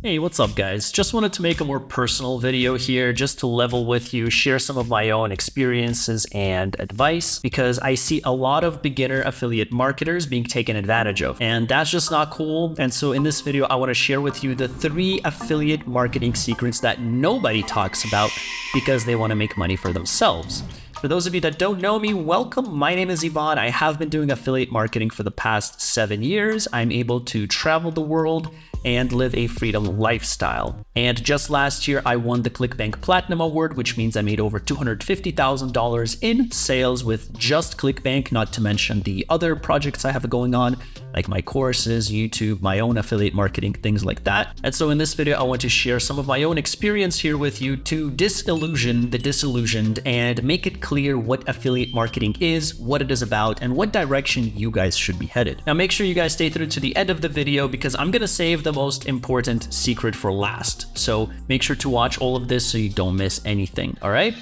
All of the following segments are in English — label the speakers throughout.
Speaker 1: Hey, what's up guys? Just wanted to make a more personal video here just to level with you, share some of my own experiences and advice because I see a lot of beginner affiliate marketers being taken advantage of, and that's just not cool. And so in this video, I want to share with you the 3 affiliate marketing secrets that nobody talks about because they want to make money for themselves. For those of you that don't know me, welcome. My name is Ivan. I have been doing affiliate marketing for the past 7 years. I'm able to travel the world and live a freedom lifestyle. And just last year, I won the ClickBank Platinum Award, which means I made over $250,000 in sales with just ClickBank, not to mention the other projects I have going on, like my courses, YouTube, my own affiliate marketing, things like that. And so in this video, I want to share some of my own experience here with you to disillusion the disillusioned and make it clear what affiliate marketing is, what it is about, and what direction you guys should be headed. Now, make sure you guys stay through to the end of the video because I'm gonna save the most important secret for last. So make sure to watch all of this so you don't miss anything, all right?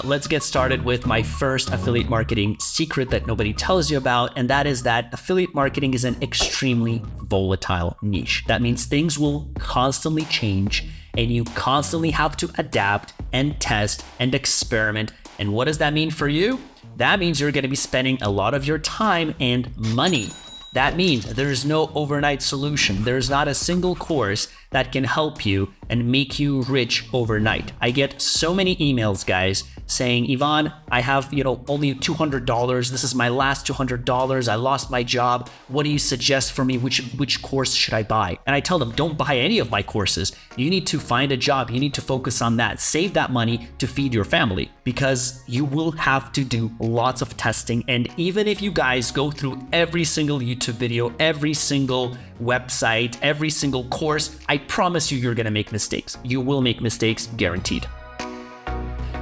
Speaker 1: Let's get started with my first affiliate marketing secret that nobody tells you about, and that is that affiliate marketing is an extremely volatile niche. That means things will constantly change and you constantly have to adapt and test and experiment. And what does that mean for you? That means you're going to be spending a lot of your time and money. That means there's no overnight solution. There's not a single course that can help you and make you rich overnight. I get so many emails, guys, saying, Ivan, I have, only $200. This is my last $200. I lost my job. What do you suggest for me? Which course should I buy? And I tell them, don't buy any of my courses. You need to find a job. You need to focus on that. Save that money to feed your family because you will have to do lots of testing. And even if you guys go through every single YouTube video, every single website, every single course, I promise you, you're gonna make mistakes. You will make mistakes, guaranteed.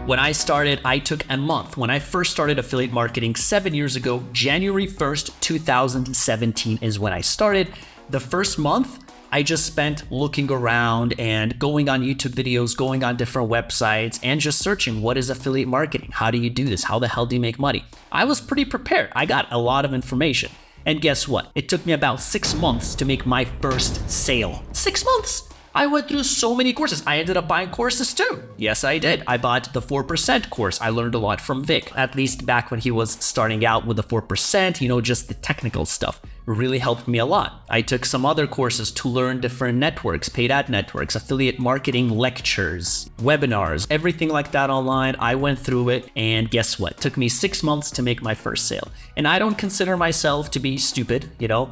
Speaker 1: When I started, I took a month. When I first started affiliate marketing 7 years ago, January 1st, 2017 is when I started. The first month, I just spent looking around and going on YouTube videos, going on different websites, and just searching, what is affiliate marketing? How do you do this? How the hell do you make money? I was pretty prepared. I got a lot of information. And guess what? It took me about 6 months to make my first sale. 6 months! I went through so many courses. I ended up buying courses too. Yes, I did. I bought the 4% course. I learned a lot from Vic, at least back when he was starting out with the 4%, just the technical stuff. Really helped me a lot. I took some other courses to learn different networks, paid ad networks, affiliate marketing lectures, webinars, everything like that online. I went through it, and guess what? It took me 6 months to make my first sale. And I don't consider myself to be stupid,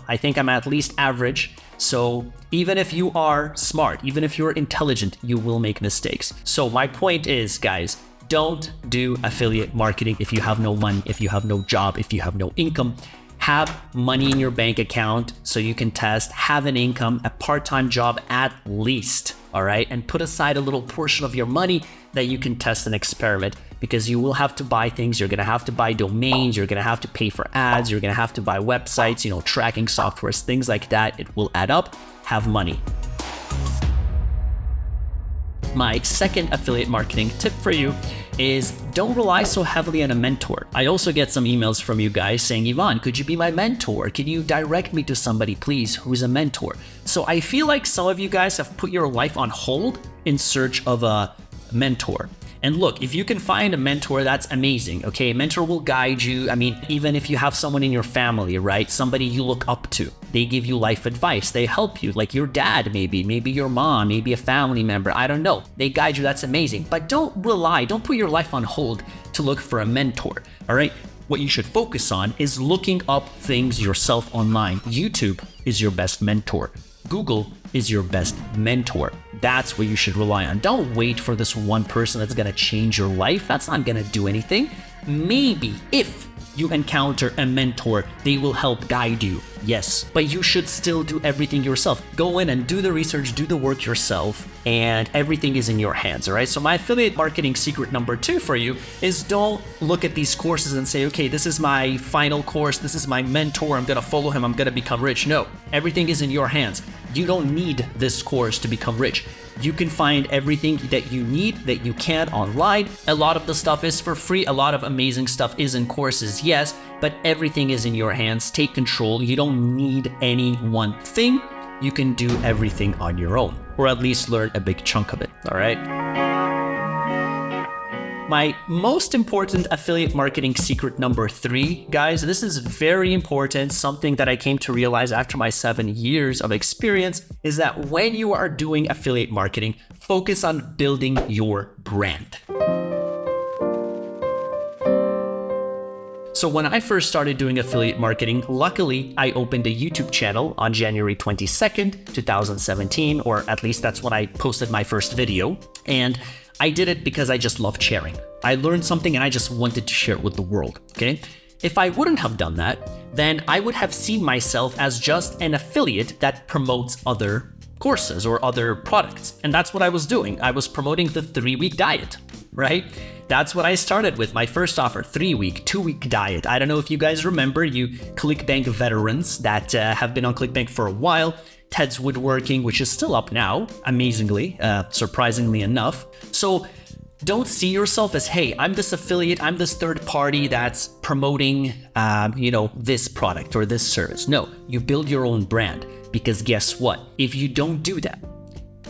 Speaker 1: I think I'm at least average. So even if you are smart, even if you're intelligent, you will make mistakes. So my point is, guys, don't do affiliate marketing if you have no money, if you have no job, if you have no income. Have money in your bank account so you can test, have an income, a part-time job at least, all right? And put aside a little portion of your money that you can test and experiment because you will have to buy things. You're gonna have to buy domains, you're gonna have to pay for ads, you're gonna have to buy websites, tracking softwares, things like that. It will add up. Have money. My second affiliate marketing tip for you is don't rely so heavily on a mentor. I also get some emails from you guys saying, Ivan, could you be my mentor? Can you direct me to somebody, please, who's a mentor? So I feel like some of you guys have put your life on hold in search of a mentor. And look, if you can find a mentor, that's amazing, okay? A mentor will guide you. I mean, even if you have someone in your family, right? Somebody you look up to. They give you life advice. They help you, like your dad maybe your mom, maybe a family member. I don't know. They guide you. That's amazing. But don't put your life on hold to look for a mentor, all right? What you should focus on is looking up things yourself online. YouTube is your best mentor. Google is your best mentor. That's what you should rely on. Don't wait for this one person that's gonna change your life. That's not gonna do anything. Maybe if you encounter a mentor, they will help guide you. Yes, but you should still do everything yourself. Go in and do the research, do the work yourself, and everything is in your hands, all right? So my affiliate marketing secret number 2 for you is don't look at these courses and say, okay, this is my final course, this is my mentor, I'm gonna follow him, I'm gonna become rich. No, everything is in your hands. You don't need this course to become rich. You can find everything that you need, that you can online. A lot of the stuff is for free. A lot of amazing stuff is in courses, yes, but everything is in your hands. Take control. You don't need any one thing. you can do everything on your own, or at least learn a big chunk of it, all right? My most important affiliate marketing secret number 3, guys, this is very important, something that I came to realize after my 7 years of experience, is that when you are doing affiliate marketing, focus on building your brand. So when I first started doing affiliate marketing, luckily I opened a YouTube channel on January 22nd, 2017, or at least that's when I posted my first video. And I did it because I just loved sharing. I learned something and I just wanted to share it with the world, okay? If I wouldn't have done that, then I would have seen myself as just an affiliate that promotes other courses or other products. And that's what I was doing. I was promoting the 3-week diet, right? That's what I started with. My first offer, 3-week, 2-week diet. I don't know if you guys remember, you ClickBank veterans that have been on ClickBank for a while. Ted's Woodworking, which is still up now, amazingly, surprisingly enough. So don't see yourself as, hey, I'm this affiliate, I'm this third party that's promoting, this product or this service. No, you build your own brand, because guess what? If you don't do that,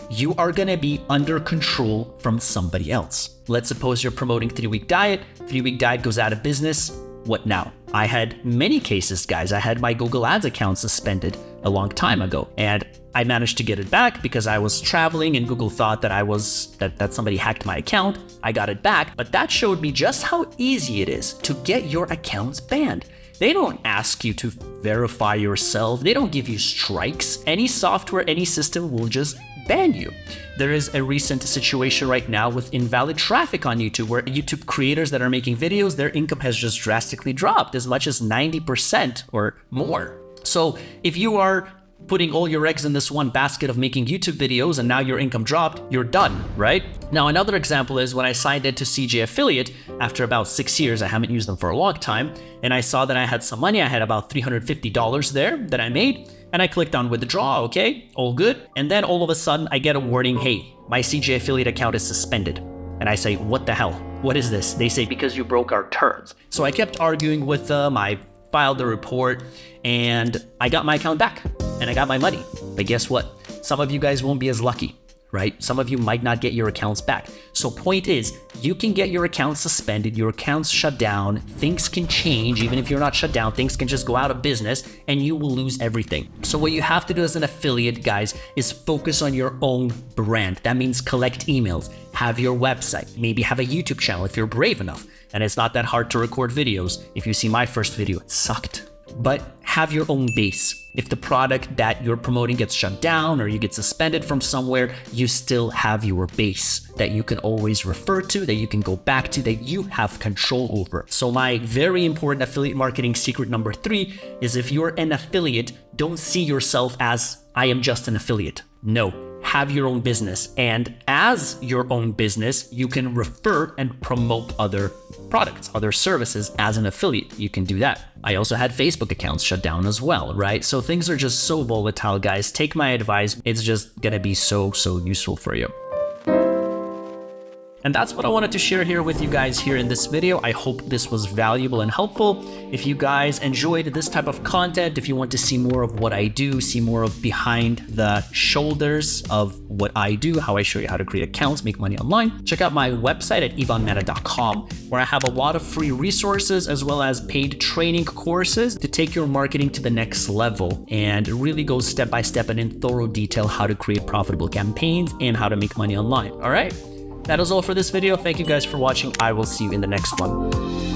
Speaker 1: you are gonna be under control from somebody else. Let's suppose you're promoting 3-week diet, 3-week diet goes out of business. What now? I had many cases, guys. I had my Google Ads account suspended a long time ago, and I managed to get it back because I was traveling and Google thought that that somebody hacked my account. I got it back, but that showed me just how easy it is to get your accounts banned. They don't ask you to verify yourself. They don't give you strikes. Any software, any system will just ban you. There is a recent situation right now with invalid traffic on YouTube, where YouTube creators that are making videos, their income has just drastically dropped as much as 90% or more. So if you are putting all your eggs in this one basket of making YouTube videos and now your income dropped, you're done, right? Now, another example is when I signed into CJ Affiliate after about 6 years. I haven't used them for a long time, and I saw that I had some money. I had about $350 there that I made, and I clicked on withdraw. Okay, all good. And then all of a sudden I get a warning, hey, my CJ Affiliate account is suspended. And I say, what the hell? What is this? They say, because you broke our terms. So I kept arguing with them. I filed the report and I got my account back and I got my money. But guess what? Some of you guys won't be as lucky, right? Some of you might not get your accounts back. So point is, you can get your accounts suspended, your accounts shut down, things can change. Even if you're not shut down, things can just go out of business and you will lose everything. So what you have to do as an affiliate, guys, is focus on your own brand. That means collect emails, have your website, maybe have a YouTube channel if you're brave enough. And it's not that hard to record videos. If you see my first video, it sucked. But have your own base. If the product that you're promoting gets shut down or you get suspended from somewhere, you still have your base that you can always refer to, that you can go back to, that you have control over. So my very important affiliate marketing secret number 3 is, if you're an affiliate, don't see yourself as, I am just an affiliate. No. Have your own business, and as your own business, you can refer and promote other products, other services as an affiliate. You can do that. I also had Facebook accounts shut down as well, right? So things are just so volatile, guys. Take my advice. It's just gonna be so useful for you. And that's what I wanted to share here with you guys here in this video. I hope this was valuable and helpful. If you guys enjoyed this type of content, if you want to see more of what I do, see more of behind the shoulders of what I do, how I show you how to create accounts, make money online, check out my website at ivanmeta.com, where I have a lot of free resources as well as paid training courses to take your marketing to the next level, and it really goes step by step and in thorough detail how to create profitable campaigns and how to make money online. All right. That is all for this video. Thank you guys for watching. I will see you in the next one.